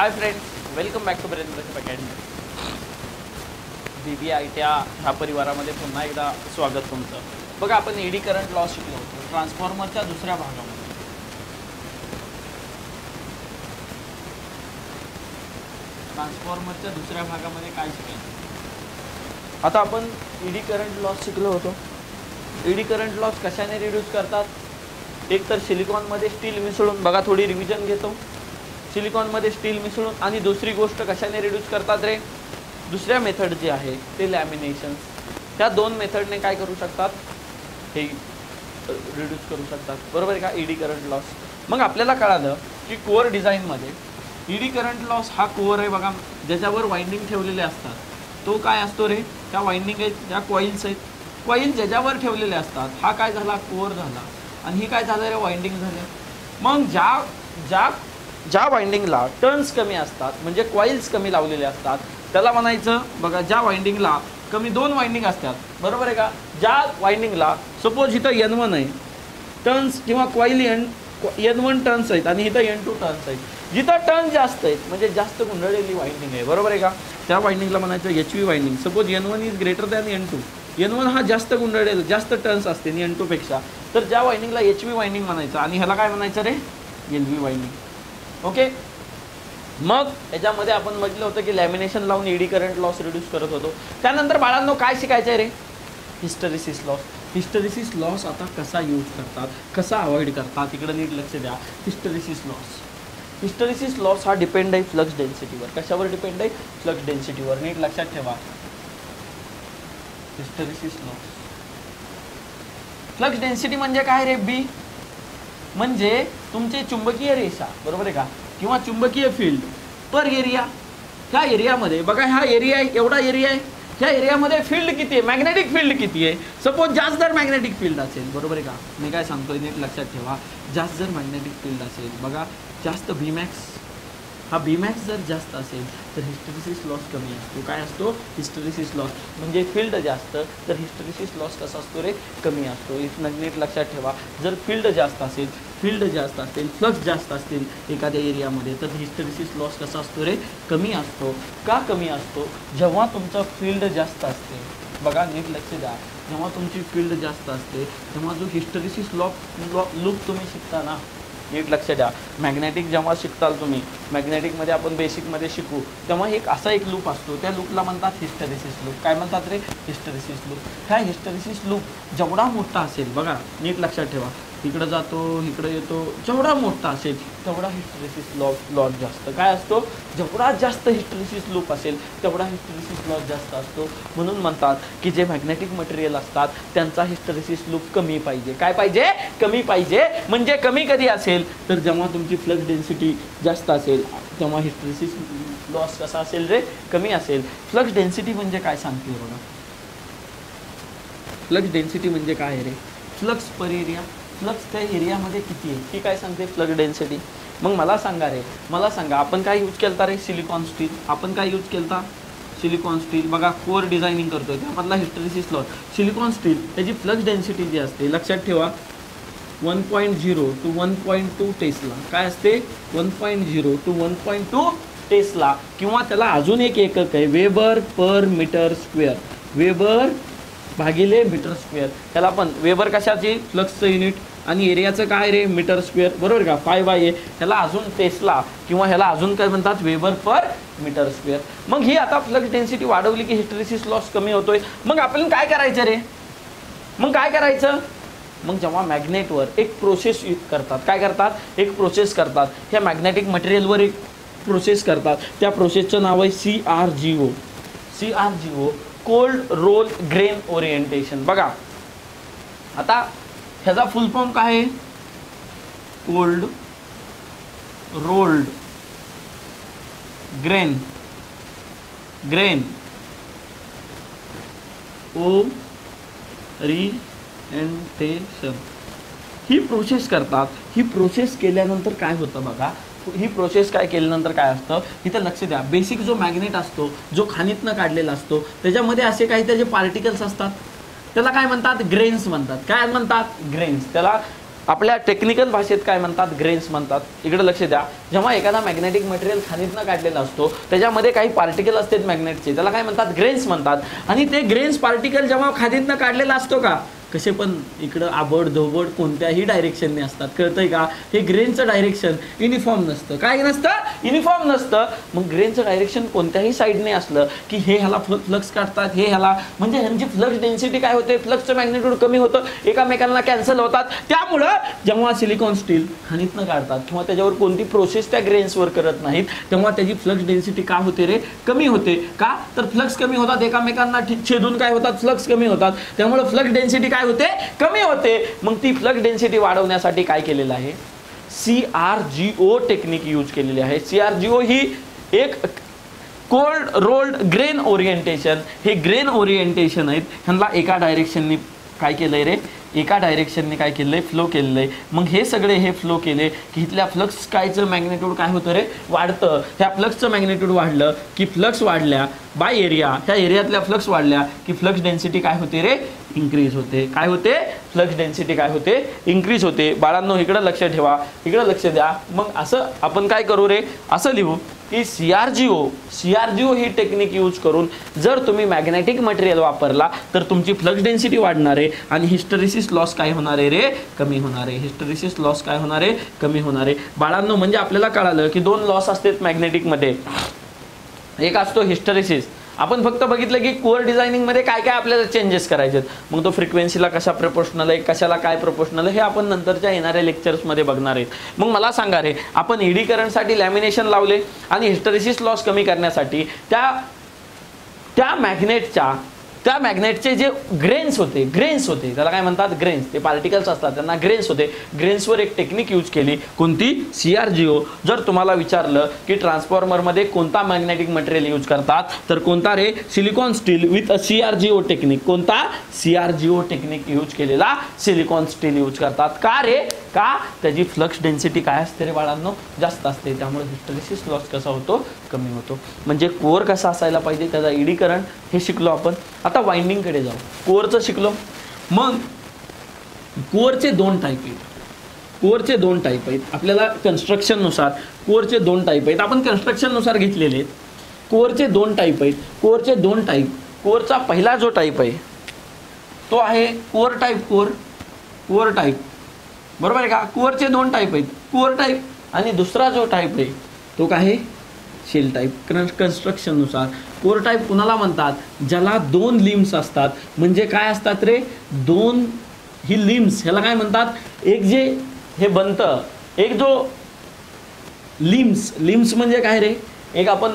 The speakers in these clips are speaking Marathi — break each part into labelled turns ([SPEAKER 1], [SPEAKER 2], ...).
[SPEAKER 1] High friends, welcome back to brain academy. BBITIA ह्या परिवारामध्ये पुन्हा एकदा स्वागत तुमचं. बघा, आपण एडी करंट लॉस शिकलो होतो ट्रान्सफॉर्मरच्या दुसऱ्या भागामध्ये. ट्रान्सफॉर्मरच्या दुसऱ्या भागामध्ये काय शिकायचं? आता आपण एडी करंट लॉस शिकलो होतो. एडी करंट लॉस कशाने रिड्यूस करतात? एक तर सिलिकॉनमध्ये स्टील मिसळून, बघा थोडी रिव्हिजन घेतो. सिलिकॉनमध्ये स्टील मिसळून, आणि दुसरी गोष्ट कशाने रिड्यूस करतात रे? दुसऱ्या मेथड जी आहे ते लॅमिनेशन. त्या दोन मेथडने काय करू शकतात? हे रिड्यूस करू शकतात, बरोबर आहे का? Eddy current loss. मग आपल्याला कळालं की कोअर डिझाईनमध्ये ईडी करंट लॉस हा कोअर आहे बघा, ज्याच्यावर वाइंडिंग ठेवलेले असतात. तो काय असतो रे? त्या वाइंडिंग आहेत, त्या कॉइल्स आहेत. कॉइल ज्याच्यावर ठेवलेले असतात, हा काय झाला? कोअर झाला. आणि ही काय झालं रे? वाइंडिंग झाले. मग ज्या वाइंडिंगला टर्न्स कमी असतात, म्हणजे कॉइल्स कमी लावलेले असतात, त्याला म्हणायचं बघा, ज्या वाइंडिंगला कमी दोन वाइंडिंग असतात, बरोबर आहे का? ज्या वाइंडिंगला सपोज इथं N1 आहे टर्न्स, किंवा कॉइल N1 टर्न्स आहेत आणि इथं N2 टर्न्स आहेत. जिथं टर्न्स जास्त आहेत म्हणजे जास्त गुंडाळलेली वाइंडिंग आहे, बरोबर आहे का? त्या वाइंडिंगला म्हणायचं HV winding. Suppose N1 is greater than N2. N1 हा जास्त गुंडाळलेला, जास्त टर्न्स असते N2 पेक्षा, तर ज्या वाइंडिंगला HV वाइंडिंग म्हणायचं. आणि ह्याला काय म्हणायचं रे? LV winding. ओके. मग याच्यामध्ये आपण म्हटलं होतं की लॅमिनेशन लावून ईडी करंट लॉस रिड्यूस करत होतो. त्यानंतर बाळांनो काय शिकायचं आहे रे? Hysteresis loss. हिस्टरेसिस लॉस आता कसा यूज करतात, कसा अवॉइड करतात, इकडे नीट लक्ष द्या. Hysteresis loss. हिस्टरेसिस लॉस हा डिपेंड आहे फ्लक्स डेन्सिटीवर. कशावर डिपेंड आहे? फ्लक्स डेन्सिटीवर. नीट लक्षात ठेवा. Hysteresis loss. फ्लक्स डेन्सिटी म्हणजे काय रे? बी म्हणजे तुमचे चुंबकीय रेषा, बरोबर आहे का? किंवा चुंबकीय फील्ड पर एरिया. ह्या एरियामध्ये बघा, हा एरिया आहे, एवढा एरिया आहे. ह्या एरियामध्ये फील्ड किती आहे? मॅग्नेटिक फील्ड किती आहे? सपोज जास्त जर मॅग्नेटिक फील्ड असेल, बरोबर आहे का? मी काय सांगतोय नीट लक्षात ठेवा. जास्त जर मॅग्नेटिक फील्ड असेल, बघा जास्त Bmax, हा Bmax जर जास्त असेल तर हिस्टरेसिस लॉस कमी असतो. काय असतो? Hysteresis loss. म्हणजे फील्ड जास्त तर हिस्टरेसिस लॉस कसा असतो रे? कमी असतो. नीट लक्षात ठेवा. जर फील्ड जास्त असेल, फ्लक्स जास्त असतील एखाद्या एरियामध्ये, तर हिस्टरेसिस लॉस कसा असतो रे? कमी असतो. का कमी असतो? जेव्हा तुमचं फील्ड जास्त असते, बघा नीट लक्ष द्या, जेव्हा तुमची फील्ड जास्त असते तेव्हा जो हिस्टरेसिस लूप तुम्ही शिकता ना, नीट लक्ष द्या. मॅग्नेटिक जेव्हा शिकताल तुम्ही, मॅग्नेटिकमध्ये आपण बेसिकमध्ये शिकू, तेव्हा असा एक लूप असतो. त्या लूपला म्हणतात हिस्टरेसिस लूप. काय म्हणतात रे? Hysteresis loop. ह्या हिस्टरेसिस लूप जेवढा मोठा असेल, बघा नीट लक्षात ठेवा, इकडं जातो, इकडं येतो, जेवढा मोठा असेल तेवढा हिस्टरेसिस लॉस जास्त. काय असतो? जेवढा जास्त हिस्टरेसिस लूप असेल तेवढा हिस्टरेसिस लॉस जास्त असतो. म्हणून म्हणतात की जे मॅग्नेटिक मटेरियल असतात त्यांचा हिस्टरेसिस लूप कमी पाहिजे. काय पाहिजे? कमी पाहिजे. म्हणजे कमी कधी असेल? तर जेव्हा तुमची फ्लक्स डेन्सिटी जास्त असेल तेव्हा हिस्टरेसिस लॉस कसा असेल रे? कमी असेल. फ्लक्स डेन्सिटी म्हणजे काय सांगते बघा. फ्लक्स डेन्सिटी म्हणजे काय आहे रे? फ्लक्स पर एरिया. फ्लक्स त्या एरियामध्ये किती आहे ती काय सांगते? Flux density. मग मला सांगा रे, मला सांगा, आपण काय यूज केलता रे? Silicon steel. आपण काय यूज केलता? Silicon steel. बघा कोअर डिझायनिंग करतोय, त्यामधला हिस्टरेसिस लॉस. सिलिकॉन स्टील त्याची फ्लक्स डेन्सिटी जी असते, लक्षात ठेवा, 1.0 to 1.2 टेस्ला. काय असते? 1.0 to 1.2 टेस्ला. किंवा त्याला अजून एक एकक आहे, weber per metre square. Weber भागिले मीटर स्क्वेअर. त्याला पण वेबर कशाची? फ्लक्सचं युनिट. आणि एरियाचं काय रे? मीटर स्क्वेअर, बरोबर का? पाय बाय आहे. ह्याला अजून टेस्ला किंवा ह्याला अजून काय म्हणतात? Weber per metre square. मग ही आता फ्लक्स डेन्सिटी वाढवली की हिस्टरेसिस लॉस कमी होतोय. मग आपण काय करायचं रे? मग काय करायचं? मग जेव्हा मॅग्नेटवर एक प्रोसेस करतात, काय करतात? एक प्रोसेस करतात. ह्या मॅग्नेटिक मटेरियलवर एक प्रोसेस करतात. त्या प्रोसेसचं नाव आहे CRGO. CRGO, cold roll grain orientation. बघा आता ह्याचा फुल फॉर्म काय आहे? Cold rolled grain orientation. ही प्रोसेस करतात. ही प्रोसेस केल्यानंतर काय होतं बघा, ही प्रोसेस काय केल्यानंतर काय असतं इथं लक्ष द्या. बेसिक जो मॅग्नेट असतो, जो खाणीतनं काढलेला असतो, त्याच्यामध्ये असे काही त्याचे पार्टिकल्स असतात, त्याला काय म्हणतात? ग्रेन्स म्हणतात. काय म्हणतात? ग्रेन्स. त्याला आपल्या टेक्निकल भाषेत काय म्हणतात, ग्रेन्स म्हणतात. इकडे लक्ष द्या. जेव्हा एखादा मॅग्नेटिक मटेरियल खाणीतनं काढलेला असतो त्याच्यामध्ये काही पार्टिकल असतात मॅग्नेटचे, त्याला काय म्हणतात, ग्रेन्स म्हणतात. आणि ते ग्रेन्स पार्टिकल जेव्हा खाणीतनं काढलेला असतो का, कसे पण इकडं आबड धोबड कोणत्याही डायरेक्शनने असतात, कळतंय का. हे ग्रेनचं डायरेक्शन युनिफॉर्म नसतं. काय नसतं, युनिफॉर्म नसतं. मग ग्रेनचं डायरेक्शन कोणत्याही साईडने असलं की हे ह्याला फ्लक्स काढतात, हे ह्याला, म्हणजे ह्यांची फ्लक्स डेन्सिटी काय होते, फ्लक्सचं मॅग्नेट्यूड कमी होतं, एकामेकांना कॅन्सल होतात. त्यामुळं जेव्हा सिलिकॉन स्टील खाणीतनं काढतात किंवा त्याच्यावर कोणती प्रोसेस त्या ग्रेन्सवर करत नाहीत तेव्हा त्याची फ्लक्स डेन्सिटी का होते रे, कमी होते. का तर फ्लक्स कमी होतात, एकामेकांना छेदून काय होतात, फ्लक्स कमी होतात. त्यामुळे फ्लक्स डेन्सिटी काय होते, कमी होते. मग ती फ्लक्स डेन्सिटी वाढवण्यासाठी काय केलेलं आहे, CRGO टेक्निक यूज केलेली आहे. CRGO ही एक कोल्ड रोल्ड ग्रेन ओरिएंटेशन, हे ग्रेन ओरिएंटेशन आहेत, ह्यांना एका डायरेक्शननी काय केलंय रे, एका डायरेक्शनने काय केलंय, फ्लो केलेलं आहे. मग हे सगळे हे फ्लो केले की इथल्या फ्लक्स कायचं मॅग्नेट्यूड काय होतं रे, वाढतं. ह्या फ्लक्सचं मॅग्नेट्यूड वाढलं की फ्लक्स वाढल्या बाय एरिया, ह्या एरियातल्या फ्लक्स वाढल्या की फ्लक्स डेन्सिटी काय होते रे, इन्क्रीज होते. काय होते, फ्लक्स डेन्सिटी काय होते, इन्क्रीज होते. बाळांनो इकडं लक्ष ठेवा, इकडं लक्ष द्या. मग असं आपण काय करू रे, असं लिहू की CRGO ही टेक्निक यूज करून जर तुम्ही मॅग्नेटिक मटेरियल वापरला तर तुमची फ्लक्स डेन्सिटी वाढणार आहे आणि हिस्टरेसिस लॉस काय होणार आहे रे, कमी होणार आहे. हिस्टरेसिस लॉस काय होणार आहे, कमी होणार आहे. बाळांनो म्हणजे आपल्याला कळालं की दोन लॉस असतात मॅग्नेटिकमध्ये. एक असतो हिस्टरेसिस. आपण फक्त बघितलं की कोअर डिझायनिंग मध्ये काय काय आपल्याला चेंजेस करायचे, मग तो फ्रिक्वेन्सीला कशा प्रपोर्शनल आहे, कशाला काय प्रपोर्शनल आहे, हे आपण नंतरच्या येणाऱ्या लेक्चर्समध्ये बघणार आहेत. मग मला सांगा रे, आपण एडी करंटसाठी लॅमिनेशन लावले आणि हिस्टरेसिस लॉस कमी करण्यासाठी त्या मॅग्नेटचे जे ग्रेन्स होते त्याला काय म्हणतात, ग्रेन्स. ते पार्टिकल्स असतात त्यांना ग्रेन्स होते. ग्रेन्सवर एक टेक्निक यूज केली, कोणती, CRGO. जर तुम्हाला विचारलं की ट्रान्सफॉर्मरमध्ये कोणता मॅग्नेटिक मटेरियल यूज करतात तर कोणता रे, silicon steel with a CRGO technique. कोणता, CRGO टेक्निक यूज केलेला सिलिकॉन स्टील यूज करतात. का रे, का त्याची फ्लक्स डेन्सिटी काय असते रे बाळांनो, जास्त असते. त्यामुळे हिस्टरेसिस लॉस कसा होतो, कमी होतो. म्हणजे कोअर कसा असायला पाहिजे, त्याचा एडी करंट हे शिकलो आपण. आता वाइंडिंग कडे जाऊ. कोअरचं शिकलो. मग कोअरचे दोन टाईप आहेत. आपल्याला कन्स्ट्रक्शननुसार कोअरचे दोन टाईप आहेत. आपण कन्स्ट्रक्शननुसार घेतलेले आहेत. कोअरचे दोन टाईप आहेत. कोअरचा पहिला जो टाईप आहे तो आहे कोअर टाईप. बरोबर आहे का. कोअरचे दोन टाईप आहेत, कोअर टाईप. आणि दुसरा जो टाईप आहे तो काय आहे, शेल टाईप. कन्स्ट्रक्शननुसार कोअर टाईप कुणाला म्हणतात, ज्याला दोन लिम्स असतात. म्हणजे काय असतात रे, दोन ही लिम्स, ह्याला काय म्हणतात, एक जे हे बनतं, एक जो लिम्स म्हणजे काय रे, एक आपण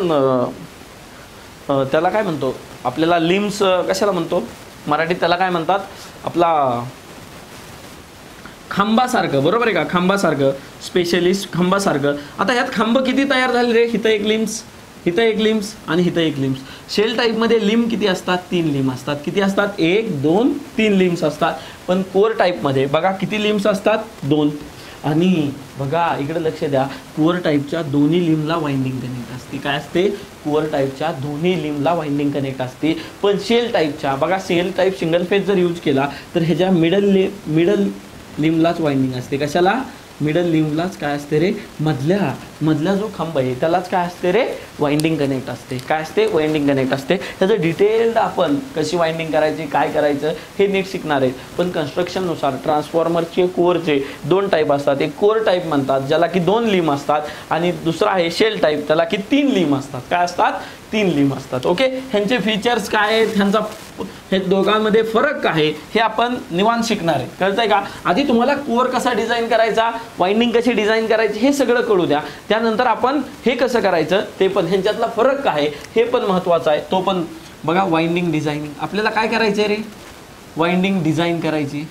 [SPEAKER 1] त्याला काय म्हणतो, आपल्याला लिम्स कशाला म्हणतो मराठीत, त्याला काय म्हणतात, आपला खांबासारखं. बरोबर आहे का, खांबासारखं, स्पेशलिस्ट खांबासारखं. आता ह्यात खांब किती तयार झाले रे, हिथं एक लिम्स आणि हिथं एक लिम्स. शेल टाईपमध्ये लिम किती असतात, 3 लिम असतात. किती असतात, 1 2 3 लिम्स असतात. पण कोअर टाईपमध्ये बघा किती लिम्स असतात, 2. आणि बघा इकडे लक्ष द्या, कोअर टाईपच्या दोन्ही लिमला वाइंडिंग कनेक्ट असते. काय असते, कोअर टाईपच्या दोन्ही लिमला वाइंडिंग कनेक्ट असते. पण शेल टाईपच्या बघा, शेल टाईप सिंगल फेज जर यूज केला तर ह्याच्या मिडल लिमलाच वाइंडिंग असते. कशाला, मिडल लिमलाच काय असते रे, मधल्या जो खांब आहे त्यालाच काय असते रे, वाइंडिंग कनेक्ट असते. काय असते, वाइंडिंग कनेक्ट असते. त्याचं डिटेल्ड आपण कशी वाइंडिंग करायची, काय करायचं हे नीट शिकणार आहे. पण कन्स्ट्रक्शननुसार ट्रान्सफॉर्मरचे कोअरचे दोन टाईप असतात. एक कोअर टाईप म्हणतात ज्याला की 2 लिम असतात, आणि दुसरा आहे शेल टाईप, त्याला की 3 लिम असतात. काय असतात, 3 लिम असतात. ओके, ह्यांचे फीचर्स काय आहेत, ह्यांचा हे दोघांमध्ये फरक काय आहे हे आपण निवांत शिकणार आहे. कळतंय का. आधी तुम्हाला कोअर कसा डिझाईन करायचा, वाइंडिंग कशी डिझाईन करायची हे सगळं कळू द्या. त्यानंतर आपण हे कसं करायचं ते पण, ह्यांच्यातला फरक काय आहे हे पण महत्त्वाचं आहे, तो पण बघा. वाइंडिंग डिझायनिंग आपल्याला काय करायचं आहे रे, वाइंडिंग डिझाईन करायची,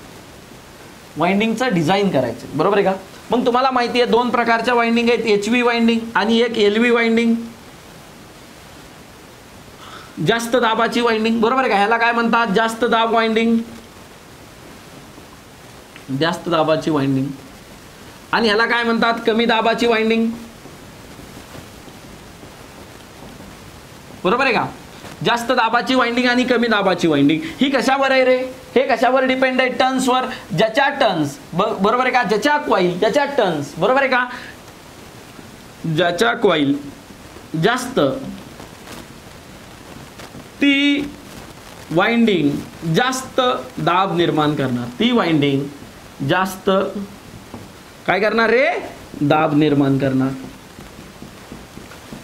[SPEAKER 1] वाइंडिंगचं डिझाईन करायचं. बरोबर आहे का. मग तुम्हाला माहिती आहे 2 प्रकारच्या वाइंडिंग आहेत, HV वाइंडिंग आणि एक LV वाइंडिंग, जास्त दाबाची वाइंडिंग. बरोबर आहे का. ह्याला काय म्हणतात, जास्त दाब वाइंडिंग, जास्त दाबाची वाइंडिंग. आणि ह्याला काय म्हणतात, कमी दाबाची वाइंडिंग. बरोबर आहे का. जास्त दाबाची वाइंडिंग आणि कमी दाबाची वाइंडिंग ही कशावर आहे रे, हे कशावर डिपेंड आहे? टर्न्सवर. ज्याच्या टर्न्स बरोबर आहे का, ज्याच्या कॉईल ज्याच्या टर्न्स बरोबर आहे का, ज्याच्या कॉईल जास्त ती वाइंडिंग जास्त दाब निर्माण करणार, ती वाइंडिंग जास्त काय करणार रे? दाब निर्माण करणार.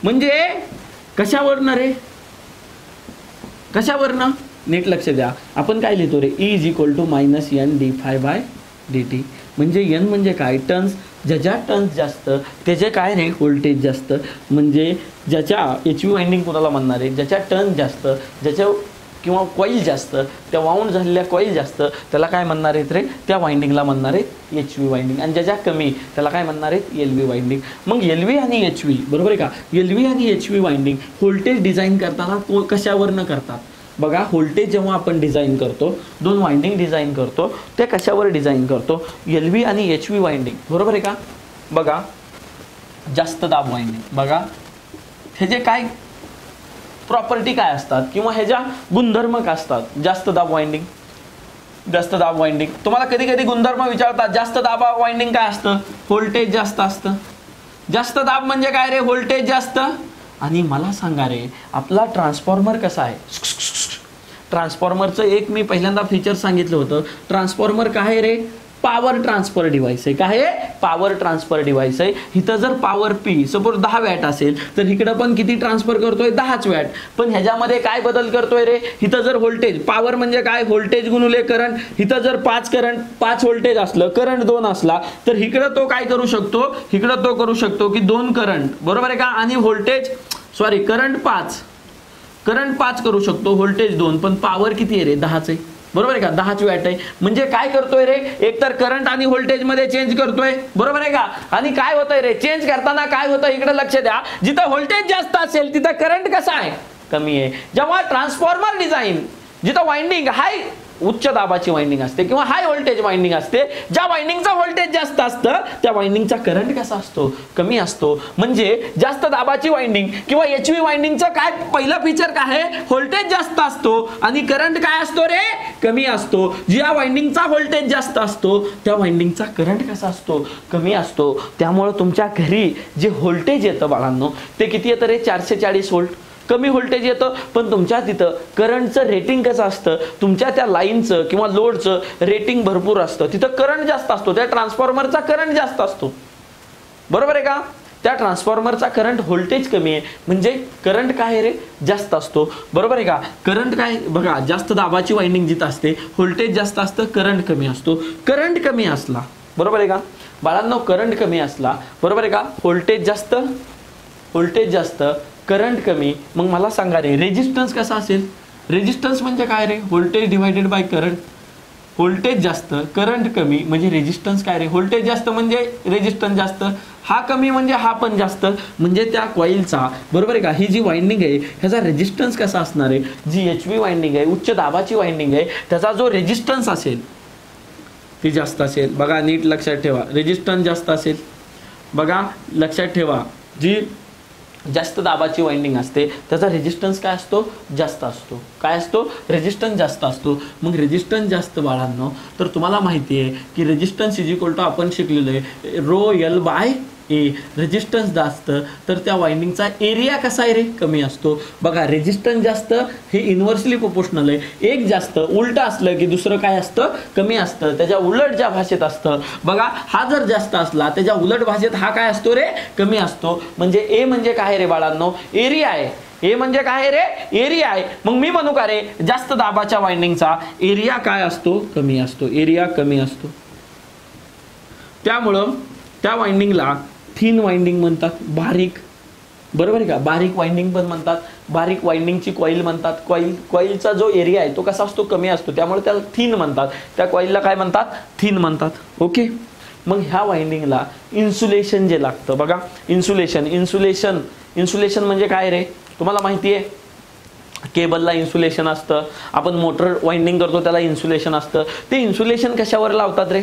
[SPEAKER 1] म्हणजे कशावरनं रे? कशावरनं? नीट लक्ष द्या. आपण काय लिहितो रे? E = -n d∅/dt. म्हणजे n म्हणजे काय? टर्न्स. ज्याच्या टर्न्स जास्त त्याचे काय रे? व्होल्टेज जास्त. म्हणजे ज्याच्या HV वाइंडिंग कोणाला म्हणणार आहे? ज्याच्या टर्न्स जास्त, ज्याच्या किंवा कॉईल जास्त, त्या वाउंड झालेल्या कॉईल जास्त, त्याला काय म्हणणार आहेत रे? त्या वाइंडिंगला म्हणणार आहेत HV वाइंडिंग. आणि ज्याच्या कमी त्याला काय म्हणणार आहेत? LV winding. मग LV आणि HV बरोबर आहे का? LV आणि HV वाइंडिंग व्होल्टेज डिझाईन करताना कशावरनं करतात? बघा, व्होल्टेज जेव्हा आपण डिझाईन करतो, दोन वाइंडिंग डिझाईन करतो, ते कशावर डिझाईन करतो? LV आणि HV वाइंडिंग बरोबर आहे का? बघा, जास्त दाब वाइंडिंग. बघा ह्याचे काय प्रॉपर्टी काय असतात किंवा ह्याच्या गुणधर्म काय असतात? जास्त दाब वाइंडिंग. जास्त दाब वाइंडिंग तुम्हाला कधी कधी गुणधर्म विचारतात. जास्त दाब वाइंडिंग काय असतं? व्होल्टेज जास्त असतं. जास्त दाब म्हणजे काय रे? व्होल्टेज जास्त. आणि मला सांगा रे, आपला ट्रान्सफॉर्मर कसा आहे? ट्रान्सफॉर्मरचं एक मी पहिल्यांदा फीचर सांगितलं होतं. ट्रान्सफॉर्मर काय आहे रे? पॉवर ट्रान्सफर डिव्हाइस आहे. काय आहे? पॉवर ट्रान्सफर डिव्हाइस आहे. इथं जर पॉवर P सपोज 10 वॅट असेल तर इकडं पण किती ट्रान्सफर करतोय? 10च वॅट. पण ह्याच्यामध्ये काय बदल करतोय रे? इथं जर व्होल्टेज, पॉवर म्हणजे काय? व्होल्टेज गुणुले करंट. इथं जर 5 व्होल्टेज असलं, करंट 2 असला, तर इकडं तो काय करू शकतो? इकडं तो करू शकतो की 2 करंट बरोबर आहे का? आणि व्होल्टेज करंट 5 करू शकतो, व्होल्टेज 2, पण पॉवर किती आहे रे? 10च आहे बरोबर आहे का? 10च वॅट आहे. म्हणजे काय करतोय रे? एकतर करंट आणि व्होल्टेज मध्ये चेंज करतोय बरोबर आहे का? आणि काय होतंय रे? चेंज करताना काय होतं? इकडे लक्ष द्या. जिथं व्होल्टेज जास्त असेल तिथं करंट कसा आहे? कमी आहे. जेव्हा ट्रान्सफॉर्मर डिझाईन जिथं वाइंडिंग हाय उच्च दाबाची वाइंडिंग असते किंवा हाय व्होल्टेज वाइंडिंग असते, ज्या वाइंडिंगचा व्होल्टेज जास्त असतं त्या वाइंडिंगचा करंट कसा असतो? कमी असतो. म्हणजे जास्त दाबाची वाइंडिंग किंवा HV वाइंडिंगचं काय पहिलं फीचर काय आहे? व्होल्टेज जास्त असतो आणि करंट काय असतो रे? कमी असतो. ज्या वाइंडिंगचा व्होल्टेज जास्त असतो त्या वाइंडिंगचा करंट कसा असतो? कमी असतो. त्यामुळे तुमच्या घरी जे व्होल्टेज येतं बाळांनो, ते किती येतं रे? 440 व्होल्ट. कमी व्होल्टेज येतं. पण तुमच्या तिथं करंटचं रेटिंग कसं असतं? तुमच्या त्या लाईनचं किंवा लोडचं रेटिंग भरपूर असतं. तिथं करंट जास्त असतो. त्या ट्रान्सफॉर्मरचा करंट जास्त असतो बरोबर आहे का? त्या ट्रान्सफॉर्मरचा करंट व्होल्टेज कमी आहे म्हणजे करंट काय आहे रे? जास्त असतो बरोबर आहे का? करंट काय? बघा, जास्त दाबाची वाइंडिंग जिथं असते व्होल्टेज जास्त असतं, करंट कमी असतो. करंट कमी असला बरोबर आहे का बाळांनो? करंट कमी असला बरोबर आहे का? व्होल्टेज जास्त करंट कमी. मग मला सांगा रे, रेजिस्टन्स कसा असेल? रेजिस्टन्स म्हणजे काय रे? Voltage divided by current. Voltage जास्त करंट कमी म्हणजे रेजिस्टन्स काय रे? व्होल्टेज जास्त म्हणजे रेजिस्टन्स जास्त. हा कमी म्हणजे हा पण जास्त. म्हणजे त्या कॉईलचा बरोबर आहे का, ही जी वाइंडिंग आहे ह्याचा रेजिस्टन्स कसा असणार आहे? जी HV वाइंडिंग आहे, उच्च दाबाची वाइंडिंग आहे, त्याचा जो रेजिस्टन्स असेल ती जास्त असेल. बघा नीट लक्षात ठेवा, रेजिस्टन्स जास्त असेल. बघा लक्षात ठेवा, जी जास्त दाबाची वाइंडिंग असते त्याचा रेजिस्टन्स काय असतो? जास्त असतो. काय असतो? रेजिस्टन्स जास्त असतो. मग रेजिस्टन्स जास्त बाळांनो, तर तुम्हाला माहिती आहे की रेजिस्टन्स = आपण शिकलेलो आहे ρL/A. रेजिस्टन्स जास्त तर त्या वाइंडिंगचा एरिया कसा आहे रे? कमी असतो. बघा, रेजिस्टन्स जास्त हे इन्व्हर्सली प्रोपोर्शनल आहे. एक जास्त उलट असलं की दुसरं काय असतं? कमी असतं. त्याच्या उलट ज्या भाषेत असतं बघा, हा जर जास्त असला त्याच्या उलट भाषेत हा काय असतो रे? कमी असतो. म्हणजे ए म्हणजे काय रे बाळांनो? एरिया आहे. ए म्हणजे काय रे? एरिया आहे. मग मी म्हणू का रे, जास्त दाबाच्या वाइंडिंगचा एरिया काय असतो? कमी असतो. एरिया कमी असतो. त्यामुळं त्या वाइंडिंगला थिन वाइंडिंग म्हणतात, बारीक बरोबर आहे का? बारीक वाइंडिंग पण म्हणतात. बारीक वाइंडिंगची कॉईल म्हणतात. कॉईलचा जो एरिया आहे तो कसा असतो? कमी असतो. त्यामुळे त्याला थिन म्हणतात. त्या कॉईलला काय म्हणतात? थिन म्हणतात. ओके. मग ह्या वाइंडिंगला इन्सुलेशन जे लागतं बघा, इन्सुलेशन म्हणजे काय रे? तुम्हाला माहिती आहे, केबलला इन्सुलेशन असतं. आपण मोटर वाइंडिंग करतो त्याला इन्सुलेशन असतं. ते इन्सुलेशन कशावर लावतात रे?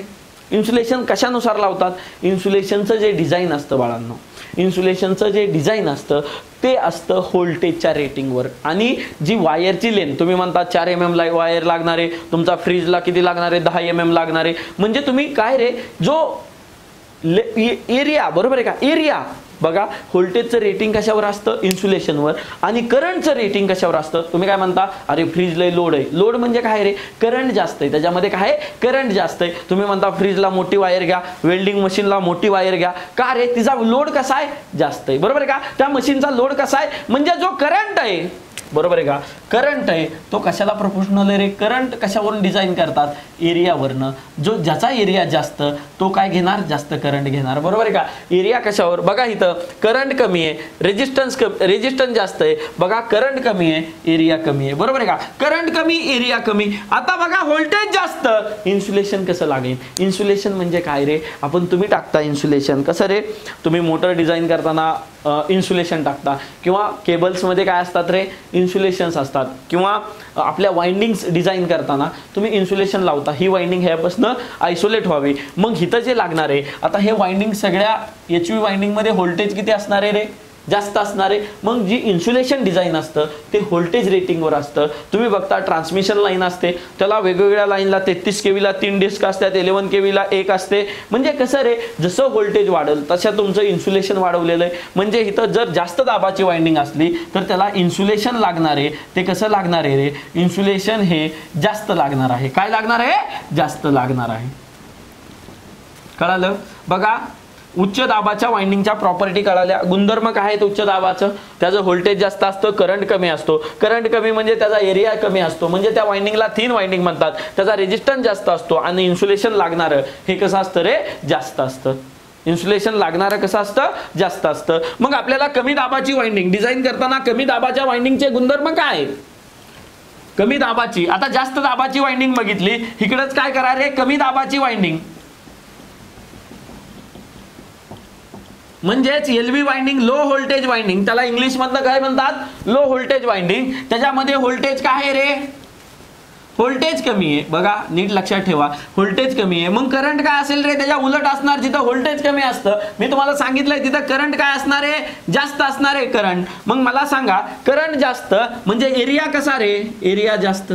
[SPEAKER 1] इन्सुलेशन कशानुसार लावतात? इन्सुलेशनचं जे डिझाईन असतं बाळांनो, इन्सुलेशनचं जे डिझाईन असतं ते असतं व्होल्टेजच्या रेटिंगवर, आणि जी वायरची लेंथ तुम्ही म्हणता 4 mm वायर लागणार आहे, तुमचा फ्रीजला किती लागणार आहे, 10 mm लागणार आहे. म्हणजे तुम्ही काय रे, जो एरिया, बरोबर आहे का, एरिया बघा, व्होल्टेजचं रेटिंग कशावर असतं, इन्सुलेशनवर, आणि करंटचं रेटिंग कशावर असतं. तुम्ही काय म्हणता, अरे फ्रीजला लोड आहे. लोड म्हणजे काय रे, करंट जास्त आहे, त्याच्यामध्ये काय आहे, करंट जास्त आहे. तुम्ही म्हणता फ्रीजला मोठी वायर घ्या, वेल्डिंग मशीनला मोठी वायर घ्या, का रे, तिचा लोड कसा आहे, जास्त आहे, बरोबर आहे का. त्या मशीनचा लोड कसा आहे, म्हणजे जो करंट आहे, बरोबर आहे का, करंट आहे तो कशाला प्रोपोर्शनल आहे रे. करंट कशावरून डिझाईन करतात, एरियावरनं. जो ज्याचा एरिया जास्त तो काय घेणार, जास्त करंट घेणार, बरोबर आहे का. एरिया कशावर, बघा इथं करंट कमी आहे, रेजिस्टन्स जास्त आहे, बघा करंट कमी आहे, एरिया कमी आहे, बरोबर आहे का. करंट कमी, एरिया कमी. आता बघा व्होल्टेज जास्त, इन्सुलेशन कसं लागेल. इन्सुलेशन म्हणजे काय रे, आपण तुम्ही टाकता इन्सुलेशन कसं रे, तुम्ही मोटर डिझाईन करताना इन्सुलेशन टाकता, किंवा केबल्समध्ये काय असतात रे, इन्सुलेशन्स असतात, किंवा आपल्या वाइंडिंग्स डिझाईन करताना तुम्ही इन्सुलेशन लावता. ही वाइंडिंग ह्यापासून आयसोलेट व्हावी. मग हिथं जे लागणार आहे, आता हे वाइंडिंग सगळ्या HV वाइंडिंगमध्ये व्होल्टेज किती असणार आहे रे, जास्त असणार आहे. मग जी इन्सुलेशन डिझाईन असतं ते व्होल्टेज रेटिंगवर असतं. तुम्ही बघता ट्रान्समिशन लाईन असते, त्याला वेगवेगळ्या लाईनला 33 kV ला 3 डिस्क असतात, 11 kV ला 1 असते. म्हणजे कसं रे, जसं व्होल्टेज वाढेल तसं तुमचं इन्सुलेशन वाढवलेलं आहे. म्हणजे इथं जर जास्त दाबाची वाइंडिंग असली तर त्याला इन्सुलेशन लागणार आहे. ते कसं लागणार आहे रे, इन्सुलेशन हे जास्त लागणार आहे. काय लागणार आहे, जास्त लागणार आहे. कळालं. बघा उच्च दाबाच्या वाइंडिंगच्या प्रॉपर्टी कळाल्या. गुणधर्म काय आहेत उच्च दाबाचं, त्याचं व्होल्टेज जास्त असतं, करंट कमी असतो. करंट कमी म्हणजे त्याचा एरिया कमी असतो, म्हणजे त्या वाइंडिंगला थिन वाइंडिंग म्हणतात. त्याचा रेजिस्टन्स जास्त असतो, आणि इन्सुलेशन लागणारं हे कसं असतं रे, जास्त असतं. इन्सुलेशन लागणारं कसं असतं, जास्त असतं. मग आपल्याला कमी दाबाची वाइंडिंग डिझाईन करताना कमी दाबाच्या वाइंडिंगचे गुणधर्म काय आहेत, कमी दाबाची. आता जास्त दाबाची वाइंडिंग बघितली, इकडंच काय करा रे, कमी दाबाची वाइंडिंग म्हणजेच LV winding, low voltage winding, त्याला इंग्लिश मधनं काय म्हणतात, लो व्होल्टेज वाइंडिंग. त्याच्यामध्ये व्होल्टेज काय आहे रे, व्होल्टेज कमी आहे. बघा नीट लक्षात ठेवा, व्होल्टेज कमी आहे. मग करंट काय असेल रे, त्याच्या उलट असणार. जिथं व्होल्टेज कमी असतं, मी तुम्हाला सांगितलंय तिथं करंट काय असणार आहे, जास्त असणार आहे करंट. मग मला सांगा, करंट जास्त म्हणजे एरिया कसा रे, एरिया जास्त.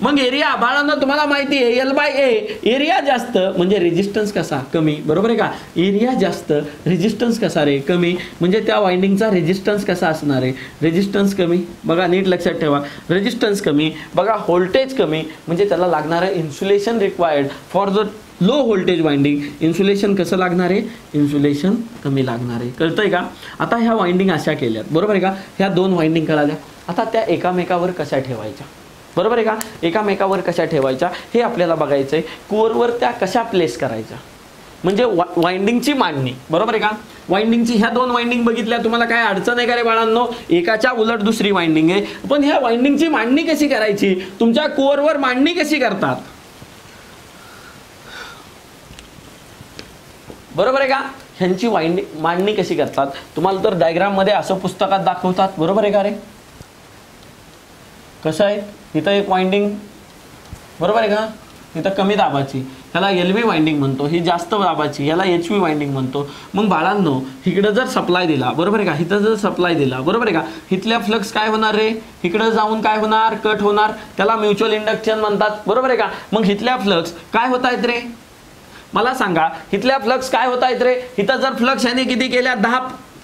[SPEAKER 1] मग एरिया बाळांनो तुम्हाला माहिती आहे L/A, एरिया जास्त म्हणजे रेजिस्टन्स कसा, कमी, बरोबर आहे का. एरिया जास्त, रेजिस्टन्स कसा रे, कमी, म्हणजे त्या वाइंडिंगचा रेजिस्टन्स कसा असणार आहे, रेजिस्टन्स कमी. बघा नीट लक्षात ठेवा, रेजिस्टन्स कमी. बघा व्होल्टेज कमी म्हणजे त्याला लागणारं insulation required for the low voltage winding. Insulation कसं लागणार आहे, इन्सुलेशन कमी लागणार आहे. कळतंय का. आता ह्या वाइंडिंग अशा केल्यात, बरोबर आहे का. ह्या 2 वाइंडिंग कळाल्या. आता त्या एकामेकावर कशा ठेवायच्या, बरोबर आहे का. एकामेकावर कशा ठेवायच्या हे आपल्याला बघायचंय. कोअरवर त्या कशा प्लेस करायच्या, म्हणजे वाइंडिंगची मांडणी, बरोबर आहे का. वाइंडिंगची ह्या 2 वाइंडिंग बघितल्या, तुम्हाला काय अडचण आहे का रे बाळांनो, एकाच्या उलट दुसरी वाइंडिंग आहे. पण ह्या वाइंडिंगची मांडणी कशी करायची, तुमच्या कोअरवर मांडणी कशी करतात, बरोबर आहे का. ह्यांची मांडणी कशी करतात तुम्हाला तर डायग्राम मध्ये असं पुस्तकात दाखवतात, बरोबर आहे का रे. कसं आहे, इथं एक वाइंडिंग, बरोबर आहे का, इथं कमी दाबाची, ह्याला LV वाइंडिंग म्हणतो. ही जास्त दाबाची, ह्याला HV वाइंडिंग म्हणतो. मग बाळांनो इकडं जर सप्लाय दिला, बरोबर आहे का, इथं जर सप्लाय दिला, बरोबर आहे का, इथल्या फ्लक्स काय होणार रे, इकडं जाऊन काय होणार, कट होणार. त्याला म्युच्युअल इंडक्शन म्हणतात, बरोबर आहे का. मग इथल्या फ्लक्स काय होत आहेत रे, मला सांगा, इथल्या फ्लक्स काय होत आहेत रे. इथं जर फ्लक्स ह्याने किती केल्या, 10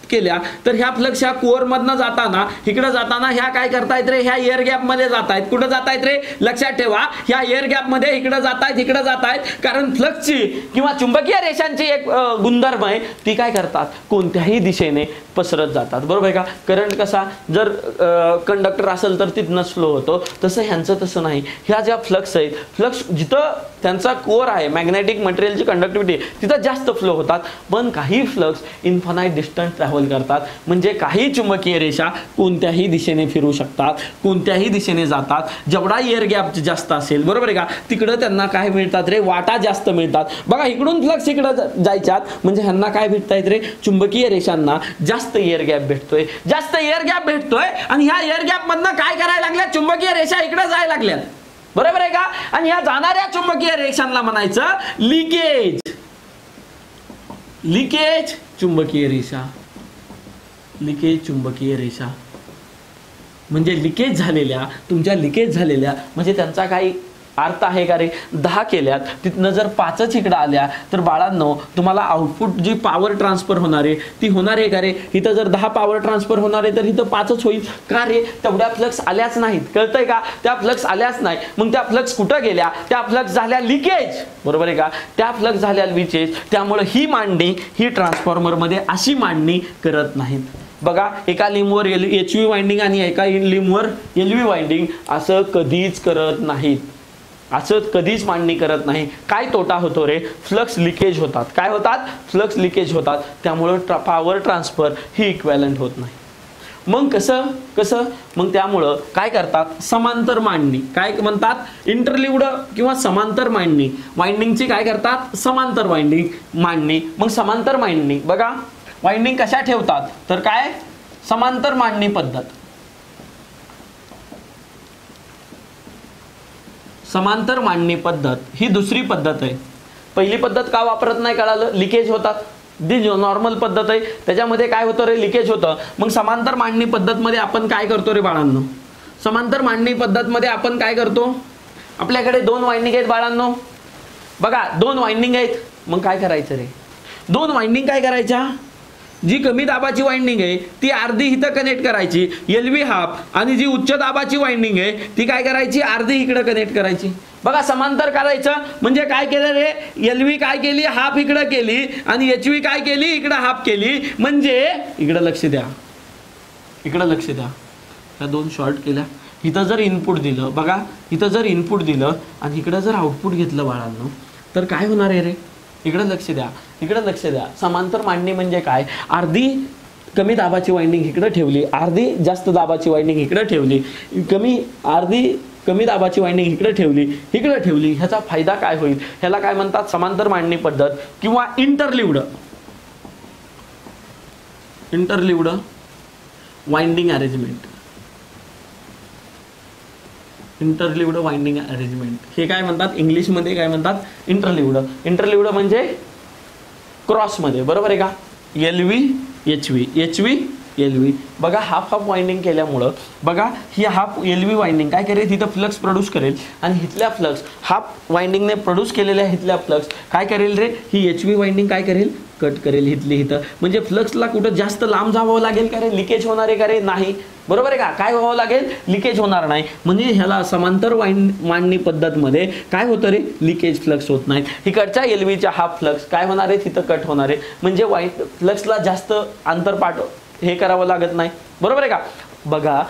[SPEAKER 1] केल्या, तर ह्या फ्लक्स ह्या कोअर मधनं जाताना, इकडे जाताना ह्या काय करतायत रे, ह्या एअर गॅप मध्ये जातायत. कुठं जातायत रे, लक्षात ठेवा, ह्या एअर गॅप मध्ये इकडे जातायत, इकडे जातायत. कारण फ्लक्सची किंवा चुंबकीय रेषांची एक गुणधर्म आहे, ती काय करतात, कोणत्याही दिशेने पसरत जातात, बरोबर आहे का. करंट कसा, जर कंडक्टर असेल तर तिथनंच फ्लो होतो, तसं ह्यांचं तसं नाही. ह्या ज्या फ्लक्स आहेत, फ्लक्स जिथं त्यांचा कोअर आहे, मॅग्नेटिक मटेरियलची कंडक्टिव्हिटी, तिथं जास्त फ्लो होतात. पण काही फ्लक्स इन्फानाइट डिस्टन्स ट्रॅव्हल करतात, म्हणजे काही चुंबकीय रेषा कोणत्याही दिशेने फिरू शकतात, कोणत्याही दिशेने जातात. जेवढा एअर गॅप जास्त असेल, बरोबर आहे का, तिकडं त्यांना काय मिळतात रे, वाटा जास्त मिळतात. बघा इकडून फ्लक्स इकडं जायच्यात, म्हणजे ह्यांना काय भेटतायत रे, चुंबकीय रेषांना जास्त एअर गॅप भेटतोय, जास्त एअर गॅप भेटतोय. आणि ह्या एअर गॅप मधनं काय करायला लागल्या, चुंबकीय रेषा इकडे जायला लागल्यात, बरोबर आहे का. आणि ह्या जाणाऱ्या चुंबकीय रेषांना म्हणायचं लिकेज. लिकेज चुंबकीय रेषा, लिकेज चुंबकीय रेषा म्हणजे लिकेज झालेल्या, तुमच्या लिकेज झालेल्या म्हणजे त्यांचा काही अर्थ आहे का रे? 10 केल्यात, तिथनं जर 5च इकडं आल्या तर बाळांनो तुम्हाला आउटपुट जी पॉवर ट्रान्सफर होणार आहे ती होणार आहे का रे? इथं जर 10 पॉवर ट्रान्सफर होणार आहे तर इथं 5च होईल का रे? तेवढ्या फ्लक्स आल्याच नाहीत, कळतंय का? त्या फ्लक्स आल्याच नाही, मग त्या फ्लक्स कुठं गेल्या? त्या फ्लक्स झाल्या लिकेज, बरोबर आहे का? त्या फ्लक्स झाल्या लिकेज, त्यामुळे ही मांडणी ही ट्रान्सफॉर्मरमध्ये अशी मांडणी करत नाहीत. बघा, एका लिंबवर HV वाइंडिंग आणि एका लिंबवर LV वाइंडिंग असं कधीच करत नाहीत, असं कधीच मांडणी करत नाही. काय तोटा होतो रे? फ्लक्स लिकेज होतात. काय होतात? फ्लक्स लिकेज होतात, त्यामुळं पॉवर ट्रान्सफर ही इक्वॅलंट होत नाही. मग कसं मग त्यामुळं काय करतात? समांतर मांडणी, काय म्हणतात? इंटरलिव्हड किंवा समांतर मांडणी. वाइंडिंगची काय करतात? समांतर मांडणी. मग समांतर मांडणी बघा, वाइंडिंग कशा ठेवतात तर काय? समांतर मांडणी पद्धत. समांतर मांडणी पद्धत ही दुसरी पद्धत आहे. पहिली पद्धत का वापरत नाही कळालं? लिकेज होतात. दी नॉर्मल पद्धत आहे त्याच्यामध्ये काय होतं रे? लिकेज होतं. मग समांतर मांडणी पद्धत मध्ये आपण काय करतो रे बाळांनो? समांतर मांडणी पद्धत मध्ये आपण काय करतो? आपल्याकडे 2 वाइंडिंग आहेत बाळांनो, बघा 2 वाइंडिंग आहेत. मग काय करायचं रे? 2 वाइंडिंग काय करायच्या? जी कमी दाबाची वाइंडिंग आहे ती अर्धी इथं कनेक्ट करायची, LV हाफ, आणि जी उच्च दाबाची वाइंडिंग आहे ती काय करायची? अर्धी इकडे कनेक्ट करायची. बघा, समांतर करायचं म्हणजे काय केलं रे? LV काय केली? हाफ इकडे केली, आणि HV काय केली? इकडे हाफ केली. म्हणजे इकडे लक्ष द्या, इकडे लक्ष द्या, ह्या 2 शॉर्ट केल्या. इथं जर इनपुट दिलं, बघा इथं जर इनपुट दिलं आणि इकडे जर आउटपुट घेतलं बाळांनो, तर काय होणार आहे रे? इकडे लक्ष द्या, इकडे लक्ष द्या. समांतर मांडणी म्हणजे काय? अर्धी कमी दाबाची वाइंडिंग इकडे ठेवली, अर्धी जास्त दाबाची वाइंडिंग इकडे ठेवली, अर्धी कमी दाबाची वाइंडिंग इकडे ठेवली. ह्याचा फायदा काय होईल? ह्याला काय म्हणतात? समांतर मांडणी पद्धत किंवा इंटरलिव्हड वाइंडिंग अरेंजमेंट. इंटरलिव्हड वाइंडिंग अरेंजमेंट हे काय म्हणतात? इंग्लिशमध्ये काय म्हणतात? इंटरलिव्हड म्हणजे क्रॉस मध्ये, बरोबर आहे का? LV HV LV. बघा, हाफ वाइंडिंग केल्यामुळं बघा ही हाफ LV वाइंडिंग काय करेल? तिथं फ्लक्स प्रोड्यूस करेल, आणि इथल्या फ्लक्स हाफ वाइंडिंगने प्रोड्यूस केलेल्या इथल्या फ्लक्स काय करेल रे? ही HV वाइंडिंग काय करेल? कट करेल इथं. म्हणजे फ्लक्सला कुठं जास्त लांब जावं लागेल का रे? लिकेज होणार आहे का रे? नाही, बरोबर आहे का? काय व्हावं लागेल? लिकेज होणार नाही. म्हणजे ह्याला समांतर मांडणी पद्धत मध्ये काय होतं रे? लिकेज फ्लक्स होत नाही. इकडच्या LVच्या हाफ फ्लक्स काय होणार आहे? तिथं कट होणार आहे. म्हणजे फ्लक्सला जास्त अंतर हे करावं लागत नाही, बरोबर आहे का? बघा,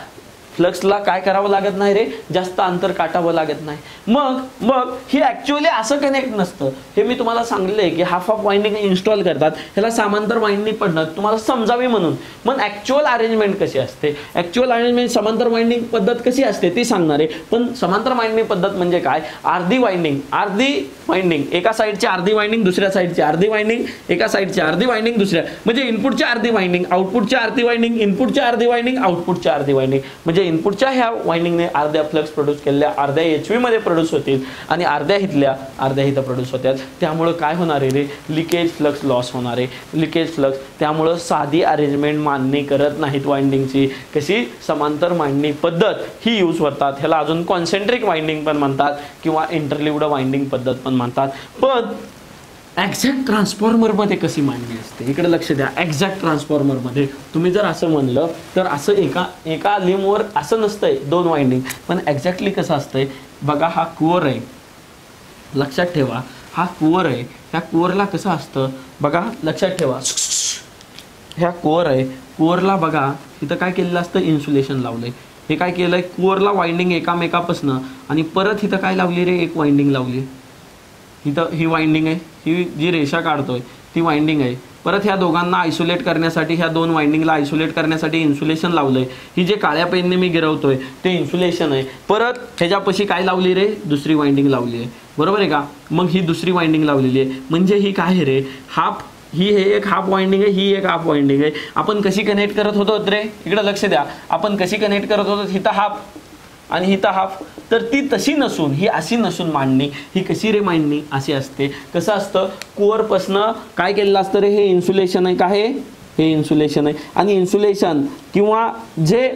[SPEAKER 1] फ्लक्सला काय करावं लागत नाही रे? जास्त अंतर काटावं लागत नाही. मग हे ऍक्च्युअली असं कनेक्ट नसतं. हे मी तुम्हाला सांगितलंय की हाफ वाइंडिंग इन्स्टॉल करतात, ह्याला समांतर वाइंडिंग पद्धत तुम्हाला समजावी म्हणून. मग ऍक्च्युअल अरेंजमेंट कशी असते? ऍक्च्युअल अरेंजमेंट समांतर वाइंडिंग पद्धत कशी असते ती सांगणार आहे. पण समांतर वाइंडिंग पद्धत म्हणजे काय? अर्धी वाइंडिंग एका साईडची अर्धी वाइंडिंग, दुसऱ्या साईडची अर्धी वाइंडिंग, एका साईडची अर्धी वाइंडिंग, दुसऱ्या म्हणजे इनपुटची अर्धी वाइंडिंग, आउटपुटची अर्धी वाइंडिंग, इनपुटची अर्धी वाइंडिंग, आउटपुटची अर्धी वाइंडिंग. म्हणजे इनपुटच्या ह्या वाइंडिंगने अर्ध्या फ्लक्स प्रोड्यूस केलेल्या अर्ध्या HV मध्ये प्रोड्यूस होतील, आणि अर्ध्या इथं प्रोड्यूस होतात. त्यामुळे काय होणार आहे रे? लिकेज फ्लक्स लॉस होणार आहे, लिकेज फ्लक्स. त्यामुळं साधी अरेंजमेंट मांडणी करत नाहीत वाइंडिंगची. कशी? समांतर मांडणी पद्धत ही यूज करतात. ह्याला अजून कॉन्सेंट्रिक वाइंडिंग पण म्हणतात किंवा इंटरलिव्हड वाइंडिंग पद्धत पण म्हणतात. पण एक्झॅक्ट ट्रान्सफॉर्मरमध्ये कशी मांडणी असते? इकडे लक्ष द्या. एक्झॅक्ट ट्रान्सफॉर्मरमध्ये तुम्ही जर असं म्हणलं तर असं एका लिंबवर असं नसतंय 2 वाइंडिंग, पण एक्झॅक्टली कसं असतंय बघा. हा कोअर आहे, लक्षात ठेवा, हा कोअर आहे. ह्या कोअरला कसं असतं बघा, लक्षात ठेवा. ह्या कोअर आहे, कोअरला बघा इथं काय केलेलं असतं? इन्सुलेशन लावलंय. हे काय केलंय? कोअरला वाइंडिंग एकामेकापासनं, आणि परत इथं काय लावली रे? एक वाइंडिंग लावली. इथं ही वाइंडिंग आहे, ही जी रेषा काढतोय ती वाइंडिंग आहे. परत ह्या दोघांना आयसोलेट करण्यासाठी, ह्या 2 वाइंडिंगला आयसोलेट करण्यासाठी इन्सुलेशन लावलंय. ही जे काळ्या पेनने मी गिरवतोय ते इन्सुलेशन आहे. परत ह्याच्यापाशी काय लावली रे? दुसरी वाइंडिंग लावली आहे, बरोबर आहे का? मग ही दुसरी वाइंडिंग लावलेली आहे. म्हणजे ही काय आहे रे? हे एक हाफ वाइंडिंग आहे, ही एक हाफ वाइंडिंग आहे. आपण कशी कनेक्ट करत होतो रे? इकडे लक्ष द्या. आपण कशी कनेक्ट करत होतो? इथं हाफ आणि इथं हाफ. तर ती तशी नसून, ही अशी नसून मांडणी, ही कशी रे मांडणी अशी असते. कसं असतं, कोअरपासनं काय केलेलं असतं रे, हे इन्सुलेशन आहे. काय हे इन्सुलेशन आहे. आणि इन्सुलेशन किंवा जे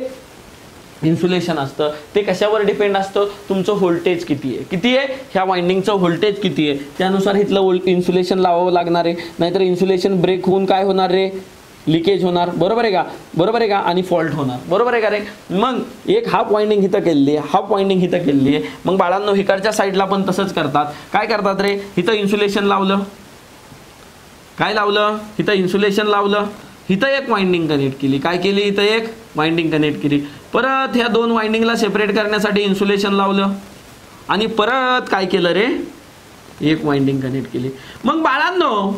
[SPEAKER 1] इन्सुलेशन असतं ते कशावर डिपेंड असतं, तुमचं व्होल्टेज किती आहे. किती आहे ह्या वाइंडिंगचं व्होल्टेज किती आहे त्यानुसार इथलं इन्सुलेशन लावावं लागणार आहे. नाहीतर इन्सुलेशन ब्रेक होऊन काय होणार रे, लिकेज होणार. बरोबर आहे का, बरोबर आहे का, आणि फॉल्ट होणार. बरोबर आहे का रे. मग एक हाफ वाइंडिंग इथं केलेली आहे, हाफ वाइंडिंग इथं केलेली आहे. मग बाळांनो इकडच्या साईडला पण तसंच करतात. काय करतात रे, इथं इन्सुलेशन लावलं, काय लावलं, इथं इन्सुलेशन लावलं, इथं एक वाइंडिंग कनेक्ट केली. काय केली, इथं एक वाइंडिंग कनेक्ट केली. परत ह्या दोन वाइंडिंगला सेपरेट करण्यासाठी इन्सुलेशन लावलं आणि परत काय केलं रे, एक वाइंडिंग कनेक्ट केली. मग बाळांनो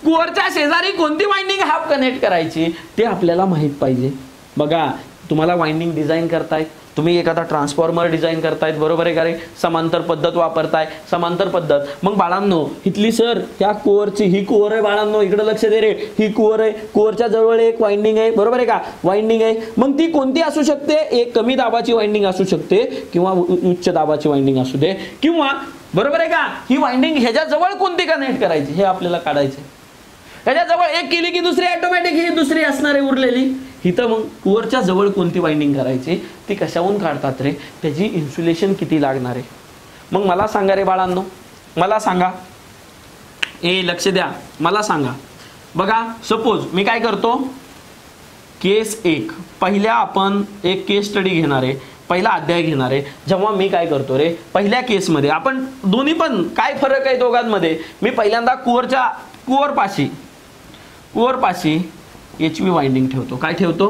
[SPEAKER 1] कोअरच्या शेजारी कोणती वाइंडिंग हाफ कनेक्ट करायची ते आपल्याला माहित पाहिजे. बघा तुम्हाला वाइंडिंग डिझाईन करतायत, तुम्ही एखादा ट्रान्सफॉर्मर डिझाईन करतायत. बरोबर आहे का रे, समांतर पद्धत वापरताय, समांतर पद्धत. मग बाळांनो इथली सर ह्या कोअरची, ही कोअर आहे बाळांनो, इकडे लक्ष दे रे, ही कोअर आहे. कोअरच्या जवळ एक वाइंडिंग आहे. बरोबर आहे का, वाइंडिंग आहे. मग ती कोणती असू शकते, एक कमी दाबाची वाइंडिंग असू शकते किंवा उच्च दाबाची वाइंडिंग असू दे, किंवा बरोबर आहे का, ही वाइंडिंग ह्याच्या जवळ कोणती कनेक्ट करायची हे आपल्याला काढायचे. ह्याच्याजवळ एक केली की दुसरी ऑटोमॅटिक ही दुसरी असणार आहे उरलेली. इथं मग कोअरच्या जवळ कोणती वाइंडिंग करायची ती कशाहून काढतात रे, त्याची इन्सुलेशन किती लागणार आहे. मग मला सांगा रे बाळांनो, मला सांगा, लक्ष द्या, मला सांगा. बघा सपोज मी काय करतो, केस 1 पहिल्या आपण एक केस स्टडी घेणार आहे, पहिला अध्याय घेणार आहे. जेव्हा मी काय करतो रे, पहिल्या केसमध्ये आपण दोन्ही पण काय फरक आहे दोघांमध्ये, मी पहिल्यांदा कोअरपाशी HV वाइंडिंग ठेवतो. काय ठेवतो,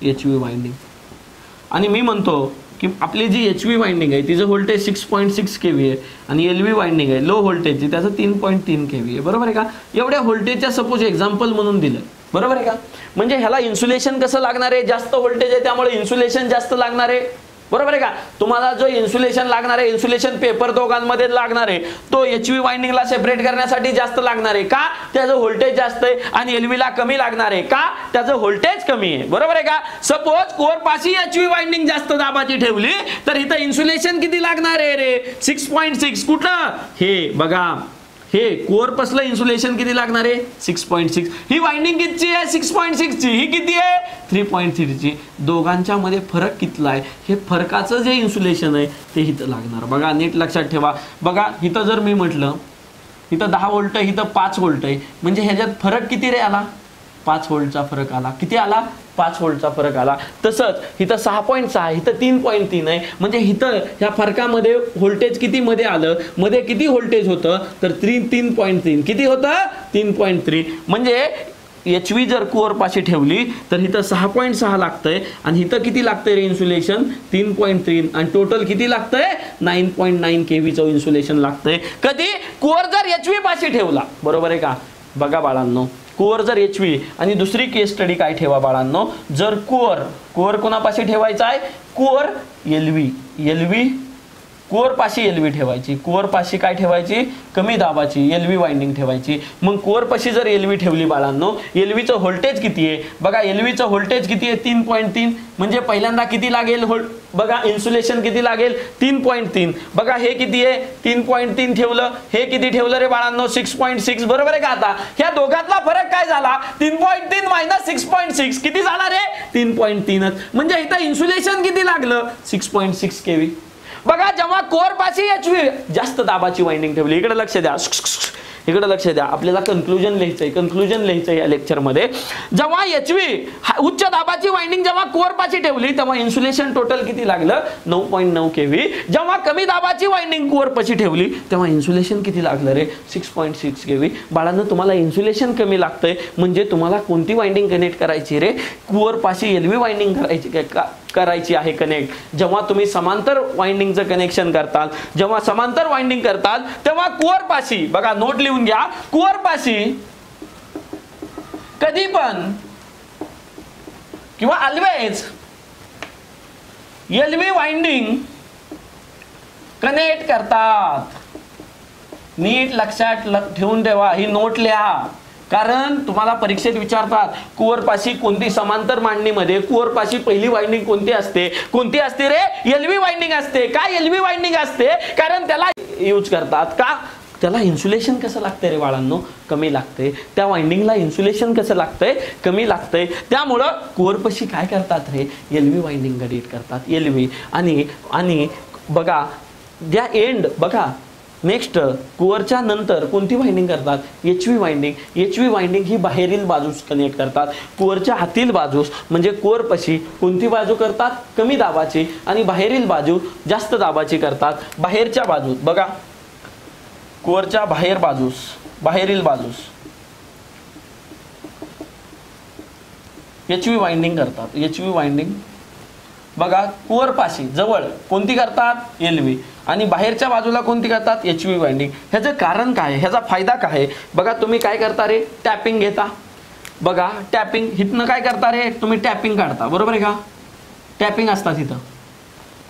[SPEAKER 1] HV वाइंडिंग. आणि मी म्हणतो की आपली जी HV वाइंडिंग आहे तिचं व्होल्टेज 6.6 kV आहे आणि LV वाइंडिंग आहे लो व्होल्टेजची, त्याचं 3.3 kV आहे. बरोबर आहे का, एवढ्या व्होल्टेजच्या सपोज एक्झाम्पल म्हणून दिलं. बरोबर आहे का, म्हणजे ह्याला इन्सुलेशन कसं लागणार आहे, जास्त व्होल्टेज आहे त्यामुळे इन्सुलेशन जास्त लागणार आहे. बरोबर आहे का, तुम्हाला जो इन्सुलेशन लागणार आहे, इन्सुलेशन पेपर दोघांमध्ये लागणार आहे, तो HV वाइंडिंगला सेपरेट करण्यासाठी जास्त लागणार आहे. का, त्याचं व्होल्टेज जास्त आहे. आणि LV ला कमी लागणार आहे. का, त्याचं व्होल्टेज कमी आहे. बरोबर आहे का. सपोज कोअरपाशी HV वाइंडिंग जास्त दाबाची ठेवली तर इथं इन्सुलेशन किती लागणार आहे रे, 6.6. कुठं, हे बघा, हे कोअरपासलं इन्सुलेशन किती लागणार आहे, 6.6. ही वाइंडिंग कितीची आहे, 6.6 ची. ही किती आहे, 3.3 ची. दोघांच्या मध्ये फरक कितला आहे, हे फरकाचं जे इन्सुलेशन आहे ते इथं लागणार. बघा नीट लक्षात ठेवा. बघा इथं जर मी म्हटलं इथं 10 व्होल्ट आहे, इथं 5 व्होल्ट आहे, म्हणजे ह्याच्यात फरक किती रे आला, 5 व्होल्टचा फरक आला. किती आला, 5 व्होल्टचा फरक आला. तसंच इथं 6.6, इथं 3.3 आहे, म्हणजे इथं ह्या फरकामध्ये व्होल्टेज किती मध्ये आलं, मध्ये किती व्होल्टेज होतं तर 3.3. किती होतं, 3.3. म्हणजे HV जर कोअरपाशी ठेवली तर इथं 6.6 लागतंय आणि इथं किती लागतंय रे इन्सुलेशन, 3.3. आणि टोटल किती लागतंय, 9.9 kVचं इन्सुलेशन लागतंय. कधी, कोअर जर HV पाशी ठेवला. बरोबर आहे का. बघा बाळांनो, कोअर जर HV आणि दुसरी केस स्टडी काय ठेवा बाळांनो, जर कोअर कोणापाशी ठेवायचा आहे, कोअर LV कोअरपाशी LV ठेवायची. कोअरपाशी काय ठेवायची, कमी दाबाची LV वाइंडिंग ठेवायची. मग कोअरपाशी जर LV ठेवली बाळांनो, LVचं व्होल्टेज किती आहे, बघा LVचं व्होल्टेज किती आहे, 3.3. म्हणजे पहिल्यांदा किती लागेल, बघा इन्सुलेशन किती लागेल, 3.3. बघा हे किती आहे, 3.3 ठेवलं, हे किती ठेवलं रे बाळांनो, 6.6. बरोबर आहे का. आता ह्या दोघातला फरक काय झाला, 3.3 मायनस 6.6 किती झाला रे, 3.3. म्हणजे इथं इन्सुलेशन किती लागलं, 6.6 kV. बघा जेव्हा कोअरपाशी HV जास्त दाबाची वाइंडिंग ठेवली, इकडे लक्ष द्या, इकडे लक्ष द्या, आपल्याला कन्क्लुजन लिहायचंय या लेक्चर मध्ये. जेव्हा HV उच्च दाबाची वाइंडिंग जेव्हा कोअरपाशी ठेवली तेव्हा इन्सुलेशन टोटल किती लागलं, 9.9 kV. जेव्हा कमी दाबाची वाइंडिंग कोअरपाशी ठेवली तेव्हा इन्सुलेशन किती लागलं रे, 6.6 kV. बाळांनो तुम्हाला इन्सुलेशन कमी लागतंय म्हणजे तुम्हाला कोणती वाइंडिंग कनेक्ट करायची रे, कोअरपाशी LV वाइंडिंग करायची आहे कनेक्ट. जेव्हा तुम्ही समांतर वाइंडिंगचं कनेक्शन करताल, जेव्हा समांतर वाइंडिंग करताल तेव्हा कोअरपाशी, बघा नोट लिहून घ्या, कोअरपाशी कधी पण किंवा ऑलवेज LV वाइंडिंग कनेक्ट करतात. नीट लक्षात ठेवून ठेवा, ही नोट लिहा. कारण तुम्हाला परीक्षेत विचारतात कुअरपाशी कोणती समांतर मांडणीमध्ये कुअरपाशी पहिली वाइंडिंग कोणती असते रे? एलव्ही वाइंडिंग असते. काय एलव्ही वाइंडिंग असते? कारण त्याला यूज करतात का? त्याला इन्सुलेशन कसं लागतंय रे बाळांनो? कमी लागतंय. त्या वाइंडिंगला इन्सुलेशन कसं लागतंय? कमी लागतंय. त्यामुळं कुअरपाशी काय करतात रे? एलव्ही वाइंडिंग कनेक्ट करतात. एलव्ही आणि बघा द्या एंड बघा. नेक्स्ट कुअरच्या नंतर कोणती वाइंडिंग करतात? HV winding. एचव्ही वाइंडिंग ही बाहेरील बाजूस कनेक्ट करतात. कुअरच्या आतील बाजूस म्हणजे कुअरपाशी कोणती बाजू करतात? कमी दाबाची. आणि बाहेरील बाजू जास्त दाबाची करतात. बाहेरच्या बाजूस बघा कुअरच्या बाहेरील बाजूस एचव्ही वाइंडिंग करतात. एचव्ही वाइंडिंग बघा कुअरपाशी जवळ कोणती करतात? एलव्ही. आणि बाहेरच्या बाजूला कोणती करतात? HV winding. ह्याचं कारण काय? ह्याचा फायदा काय आहे? बघा तुम्ही काय करता रे? टॅपिंग घेता. बघा टॅपिंग हिथनं काय करता रे? तुम्ही टॅपिंग काढता. बरोबर आहे का? टॅपिंग असतात इथं.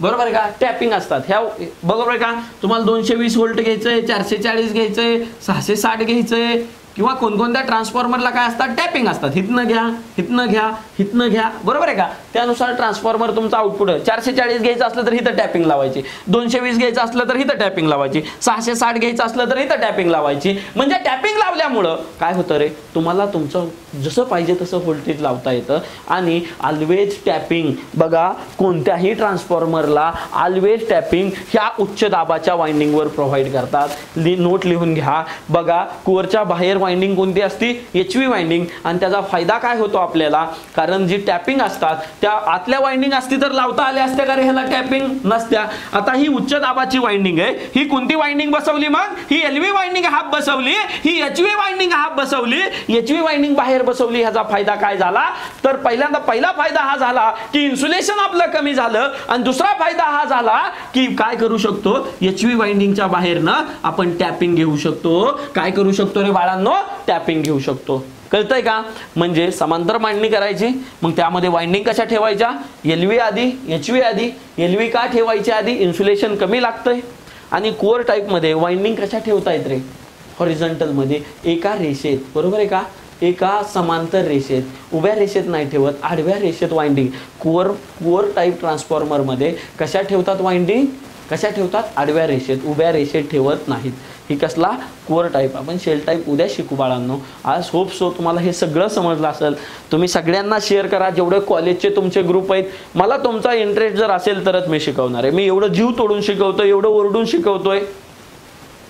[SPEAKER 1] बरोबर आहे का? टॅपिंग असतात ह्या. बरोबर आहे का? तुम्हाला 220 व्होल्ट घ्यायचंय, 440 घ्यायचंय, 660 घ्यायचंय किंवा कोणकोणत्या ट्रान्सफॉर्मरला काय असतात? टॅपिंग असतात. हिथनं घ्या, हिथनं घ्या, हिथनं घ्या. बरोबर आहे का? त्यानुसार ट्रान्सफॉर्मर तुमचा आउटपुट 440 घ्यायचं असलं तर हिथं टॅपिंग लावायची, 220 घ्यायचं असलं तर हिथं टॅपिंग लावायची, 660 घ्यायचं असलं तर हिथं टॅपिंग लावायची. म्हणजे टॅपिंग लावल्यामुळं काय होतं रे? तुम्हाला तुमचं जसं पाहिजे तसं व्होल्टेज लावता येतं. आणि ऑलवेज टॅपिंग बघा कोणत्याही ट्रान्सफॉर्मरला ऑलवेज टॅपिंग ह्या उच्च दाबाच्या वाइंडिंगवर प्रोव्हाइड करतात. नोट लिहून घ्या. बघा कुअरच्या बाहेर वाइंडिंग कोणती असती? HV winding. आणि त्याचा फायदा काय होतो आपल्याला? कारण जी टॅपिंग असतात त्या आतल्या वाइंडिंग असती तर लावता आल्या असत्या का रे ह्याला? टॅपिंग नसत्या. आता ही उच्च दाबाची वाइंडिंग आहे. ही कोणती वाइंडिंग बसवली? मग ही एलव्ही वाइंडिंग हाफ बसवली, ही एचव्ही वाइंडिंग हाफ बसवली. एचव्ही वाइंडिंग बाहेर बसवली. ह्याचा फायदा काय झाला? तर पहिला फायदा हा झाला की इन्सुलेशन आपलं कमी झालं. आणि दुसरा फायदा हा झाला की काय करू शकतो? एचव्ही वाइंडिंगच्या बाहेरनं आपण टॅपिंग घेऊ शकतो. काय करू शकतो रे बाळांनो? टॅपिंग घेऊ शकतो. कळतंय का? म्हणजे समांतर मांडणी करायची. मग त्यामध्ये वाइंडिंग कशा ठेवायच्या? एलव्ही आधी, एचव्ही आधी. एलव्ही का ठेवायची आधी? इन्सुलेशन कमी लागतंय. आणि कोअर टाईप मध्ये वाइंडिंग कशा ठेवता येत रे? हॉरिझॉन्टल मध्ये एका रेषेत. बरोबर आहे का? एका समांतर रेषेत. उभ्या रेषेत नाही ठेवत, आडव्या रेषेत वाइंडिंग. कोअर टाईप ट्रान्सफॉर्मर मध्ये कशा ठेवतात वाइंडिंग? कशा ठेवतात? आडव्या रेषेत. उभ्या रेषेत ठेवत नाहीत. ही कसला? Core type. आपण शेल टाईप उद्या शिकू बाळांनो. आज होप सो तुम्हाला हे सगळं समजलं असेल. तुम्ही सगळ्यांना शेअर करा. जेवढे कॉलेजचे तुमचे ग्रुप आहेत, मला तुमचा इंटरेस्ट जर असेल तरच मी शिकवणार आहे. मी एवढं जीव तोडून शिकवतोय, एवढं ओरडून शिकवतोय,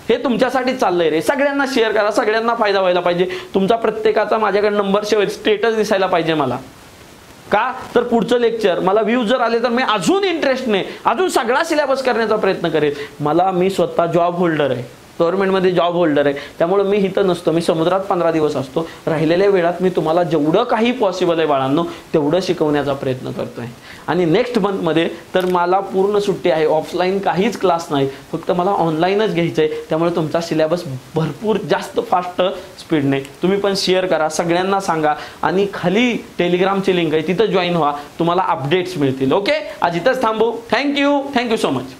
[SPEAKER 1] हे तुमच्यासाठी चाललंय रे. सगळ्यांना शेअर करा. सगळ्यांना फायदा व्हायला पाहिजे. तुमचा प्रत्येकाचा माझ्याकडे नंबर सेव स्टेटस दिसायला पाहिजे मला. का? तर पुढचं लेक्चर मला व्ह्यूज जर आले तर मी अजून इंटरेस्टने अजून सगळा सिलेबस करण्याचा प्रयत्न करेल. मी स्वतः जॉब होल्डर आहे, गव्हर्नमेंटमध्ये जॉब होल्डर आहे. त्यामुळे मी इथं नसतो. मी समुद्रात 15 दिवस असतो. राहिलेल्या वेळात मी तुम्हाला जेवढं काही पॉसिबल आहे बाळांनो तेवढं शिकवण्याचा प्रयत्न करतोय. आणि नेक्स्ट मंथमध्ये तर मला पूर्ण सुट्टी आहे. ऑफलाईन काहीच क्लास नाही. फक्त मला ऑनलाईनच घ्यायचं आहे. त्यामुळे तुमचा सिलेबस भरपूर जास्त फास्ट स्पीडने तुम्ही पण शेअर करा. सगळ्यांना सांगा. आणि खाली टेलिग्रामची लिंक आहे, तिथं जॉईन व्हा. तुम्हाला अपडेट्स मिळतील. ओके, आज इथंच थांबू. Thank you so much.